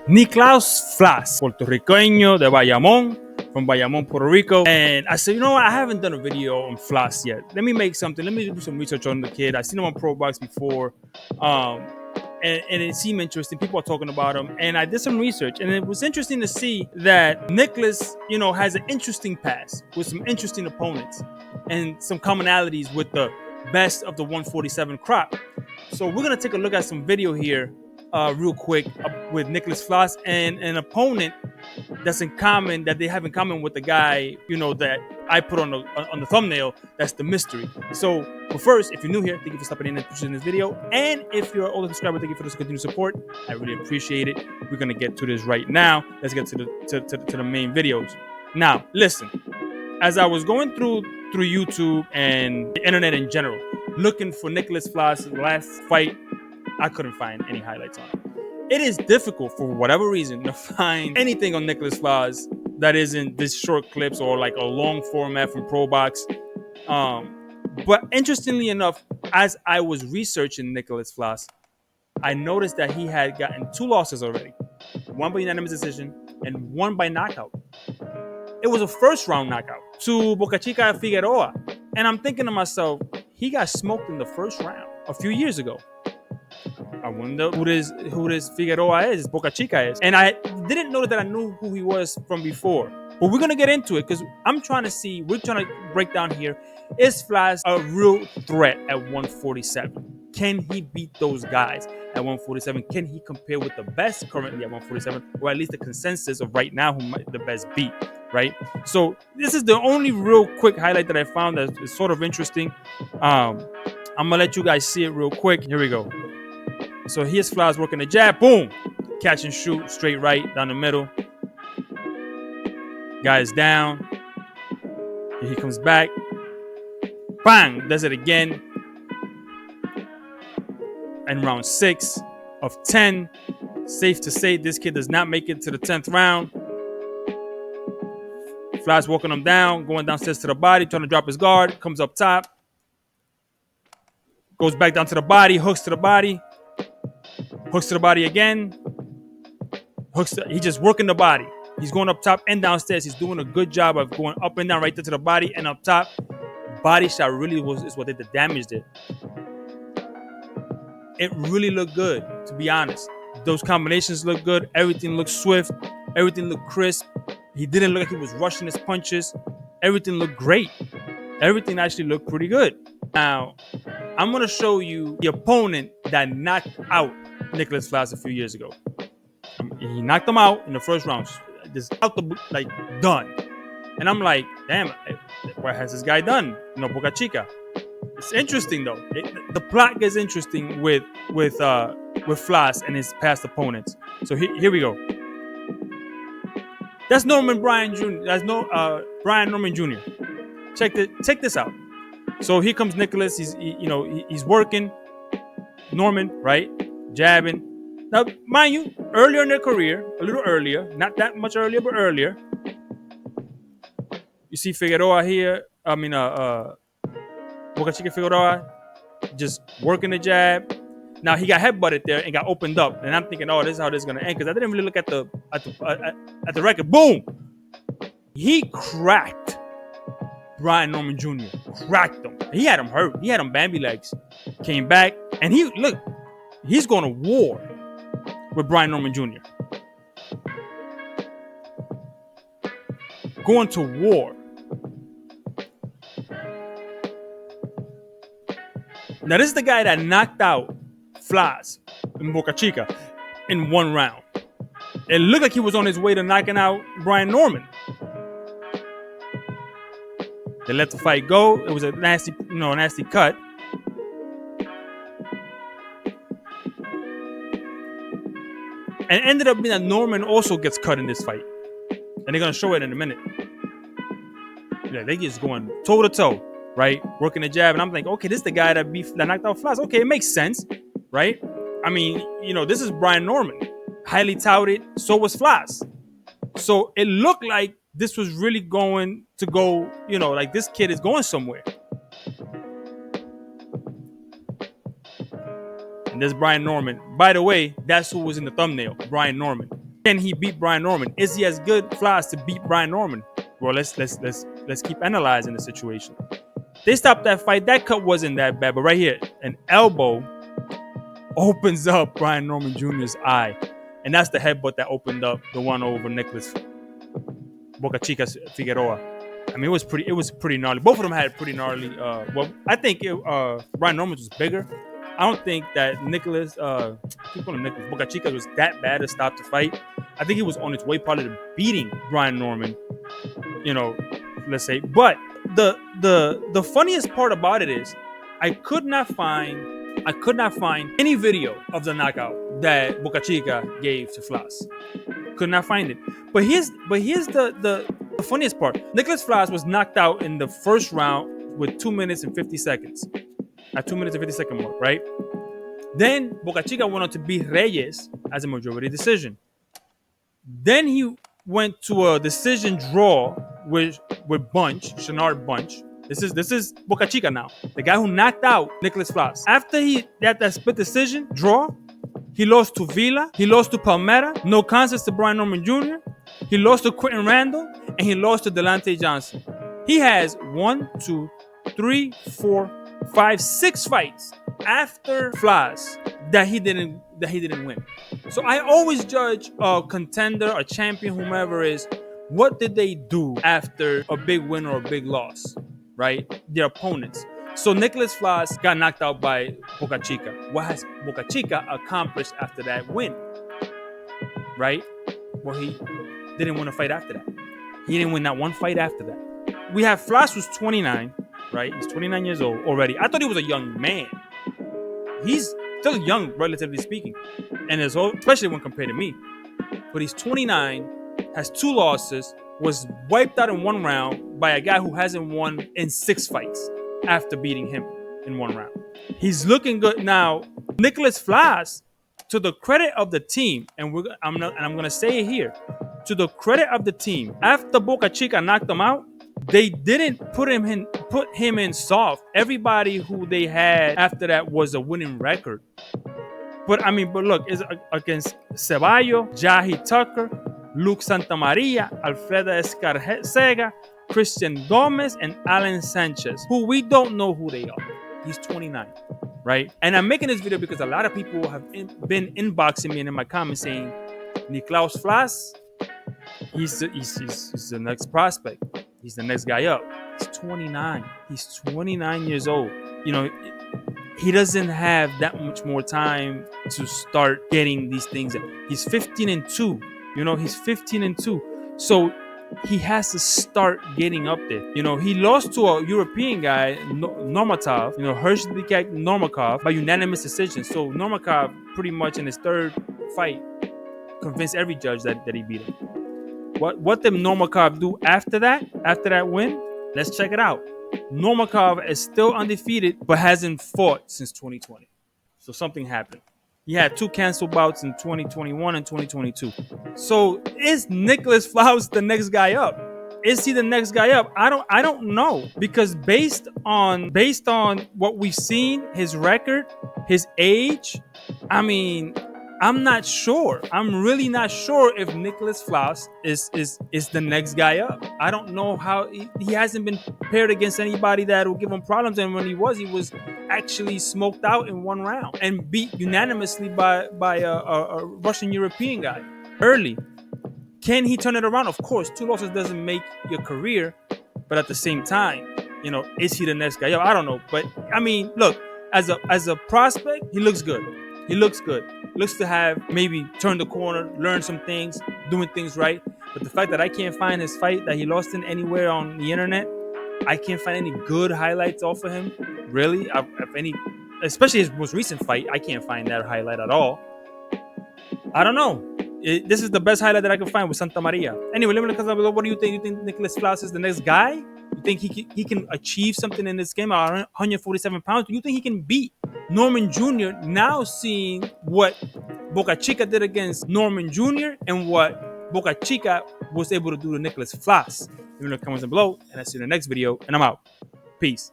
Nicklaus Flaz, puertorriqueño de Bayamón, from Bayamón, Puerto Rico. And I said, you know what? I haven't done a video on Flaz yet. Let me make something. Let me do some research on the kid. I've seen him on Pro Box before. And it seemed interesting. People are talking about him. And I did some research. And it was interesting to see that Nicklaus, has an interesting past with some interesting opponents and some commonalities with the best of the 147 crop. So we're going to take a look at some video here real quick with Nicklaus Flaz and an opponent that's in common, that they have in common with the guy, that I put on the thumbnail. That's the mystery. So, but first, if you're new here, thank you for stopping in and watching this video. And if you're an older subscriber, thank you for this continued support. I really appreciate it. We're gonna get to this right now. Let's get to the main videos. Now, listen. As I was going through YouTube and the internet in general, looking for Nicklaus Flaz's last fight, I couldn't find any highlights on it. It is difficult for whatever reason to find anything on Nicklaus Flaz that isn't this short clips or like a long format from Pro Box. But interestingly enough, as I was researching Nicklaus Flaz, I noticed that he had gotten 2 losses already. One by unanimous decision and one by knockout. It was a first round knockout to Boca Chica Figueroa. And I'm thinking to myself, he got smoked in the first round a few years ago. I wonder who this Figueroa is, Boca Chica is. And I didn't know that I knew who he was from before. But we're going to get into it because we're trying to break down here, is Flaz a real threat at 147? Can he beat those guys at 147? Can he compare with the best currently at 147? Or at least the consensus of right now who might the best beat, right? So this is the only real quick highlight that I found that is sort of interesting. I'm going to let you guys see it real quick. Here we go. So here's Flaz working the jab. Boom. Catch and shoot. Straight right down the middle. Guy is down. Here he comes back. Bang. Does it again. And round 6 of 10. Safe to say this kid does not make it to the 10th round. Flaz walking him down. Going downstairs to the body. Trying to drop his guard. Comes up top. Goes back down to the body. Hooks to the body. Hooks to the body again. He's just working the body. He's going up top and downstairs. He's doing a good job of going up and down right there to the body and up top. Body shot really is what did the damage there. It really looked good, to be honest. Those combinations look good. Everything looked swift. Everything looked crisp. He didn't look like he was rushing his punches. Everything looked great. Everything actually looked pretty good. Now, I'm going to show you the opponent that knocked out Nicklaus Flaz a few years ago. He knocked him out in the first round. Just out done. And I'm like, damn, what has this guy done? Boca Chica. It's interesting though. The plot gets interesting with Flaz and his past opponents. So here we go. That's Brian Norman Jr. Check this out. So here comes Nicklaus. He's working. Norman, right? Jabbing. Now, mind you, earlier in their career, a little earlier, not that much earlier, but earlier, you see Figueroa here. Boca Chica Figueroa just working the jab. Now he got headbutted there and got opened up, and I'm thinking, oh, this is how this is gonna end, because I didn't really look at the record. Boom! He cracked Brian Norman Jr. Cracked him. He had him hurt. He had him Bambi legs. Came back, and he's going to war with Brian Norman Jr. Going to war. Now, this is the guy that knocked out Flaz in Boca Chica in 1 round. It looked like he was on his way to knocking out Brian Norman. They let the fight go. It was a nasty cut. And it ended up being that Norman also gets cut in this fight. And they're going to show it in a minute. Yeah, they just going toe to toe, right? Working the jab. And I'm like, okay, this is the guy that knocked out Flaz. Okay, it makes sense, right? I mean, this is Brian Norman. Highly touted. So was Flaz. So it looked like this was really going to go, like this kid is going somewhere. And there's Brian Norman. By the way, that's who was in the thumbnail, Brian Norman. Can he beat Brian Norman? Is he as good, Flaz, to beat Brian Norman? Well, let's keep analyzing the situation. They stopped that fight. That cut wasn't that bad, but right here, an elbow opens up Brian Norman Jr.'s eye, and that's the headbutt that opened up the one over Nicklaus Boca Chica Figueroa. I mean, it was pretty gnarly. Both of them had pretty gnarly. Well, I think Brian Norman was bigger. I don't think that Nicklaus, keep calling him Nicklaus, Boca Chica was that bad to stop the fight. I think he was on its way probably to beating Brian Norman, you know, let's say. But the funniest part about it is I could not find any video of the knockout that Boca Chica gave to Flaz. Could not find it. But here's the funniest part. Nicklaus Flaz was knocked out in the first round with 2 minutes and 50 seconds. At 2 minutes and 50 second mark, right? Then Boca Chica went on to beat Reyes as a majority decision. Then he went to a decision draw with Shenard Bunch. This is Boca Chica now. The guy who knocked out Nicklaus Flaz. After he had that split decision draw, he lost to Vila, he lost to Palmera, no contest to Brian Norman Jr., he lost to Quentin Randall, and he lost to Delante Johnson. He has 1, 2, 3, 4, 5, 6 fights after Flaz that he didn't win. So I always judge a contender, a champion, whomever is, what did they do after a big win or a big loss, right? Their opponents. So Nicklaus Flaz got knocked out by Boca Chica. What has Boca Chica accomplished after that win, right? Well, he didn't win a fight after that. He didn't win not one fight after that. We have Flaz, who's 29, right? He's 29 years old already. I thought he was a young man. He's still young, relatively speaking, and is old, especially when compared to me. But he's 29, has 2 losses, was wiped out in 1 round by a guy who hasn't won in 6 fights after beating him in 1 round. He's looking good now. Nicklaus Flaz, to the credit of the team, and I'm gonna say it here, to the credit of the team, after Boca Chica knocked him out, they didn't put him in soft. Everybody who they had after that was a winning record. But look, it's against Ceballo, Jahi Tucker, Luke Santamaria, Alfredo Escarcega, Christian Gomez, and Alan Sanchez, who we don't know who they are. He's 29, right? And I'm making this video because a lot of people have been inboxing me and in my comments saying, Nicklaus Flaz, he's the next prospect. He's the next guy up. He's 29. He's 29 years old. You know, he doesn't have that much more time to start getting these things. He's 15-2. You know, he's 15-2. So he has to start getting up there. You know, he lost to a European guy, Normatov, you know, Hershbekak Normakov, by unanimous decision. So Normakov pretty much in his 3rd fight convinced every judge that he beat him. What did Normakov do after that win? Let's check it out. Normakov is still undefeated, but hasn't fought since 2020. So something happened. He had 2 canceled bouts in 2021 and 2022. So is Nicklaus Flaz the next guy up? Is he the next guy up? I don't know, because based on what we've seen, his record, his age, I'm not sure. I'm really not sure if Nicklaus Flaz is the next guy up. I don't know how he hasn't been paired against anybody that will give him problems. And when he was actually smoked out in 1 round and beat unanimously by a Russian European guy early. Can he turn it around? Of course, 2 losses doesn't make your career, but at the same time, you know, is he the next guy up? I don't know, but look, as a prospect, he looks good. He looks good. Looks to have maybe turned the corner, learned some things, doing things right. But the fact that I can't find his fight that he lost in anywhere on the internet, I can't find any good highlights off of him. Really, if any, especially his most recent fight, I can't find that highlight at all. I don't know. This is the best highlight that I can find with Santa Maria. Anyway, let me know below. What do you think? You think Nicklaus Flaz is the next guy? You think he can achieve something in this game at 147 pounds? Do you think he can beat Norman Jr. now, seeing what Boca Chica did against Norman Jr. and what Boca Chica was able to do to Nicklaus Flaz? Let me know in the comments below, and I'll see you in the next video, and I'm out. Peace.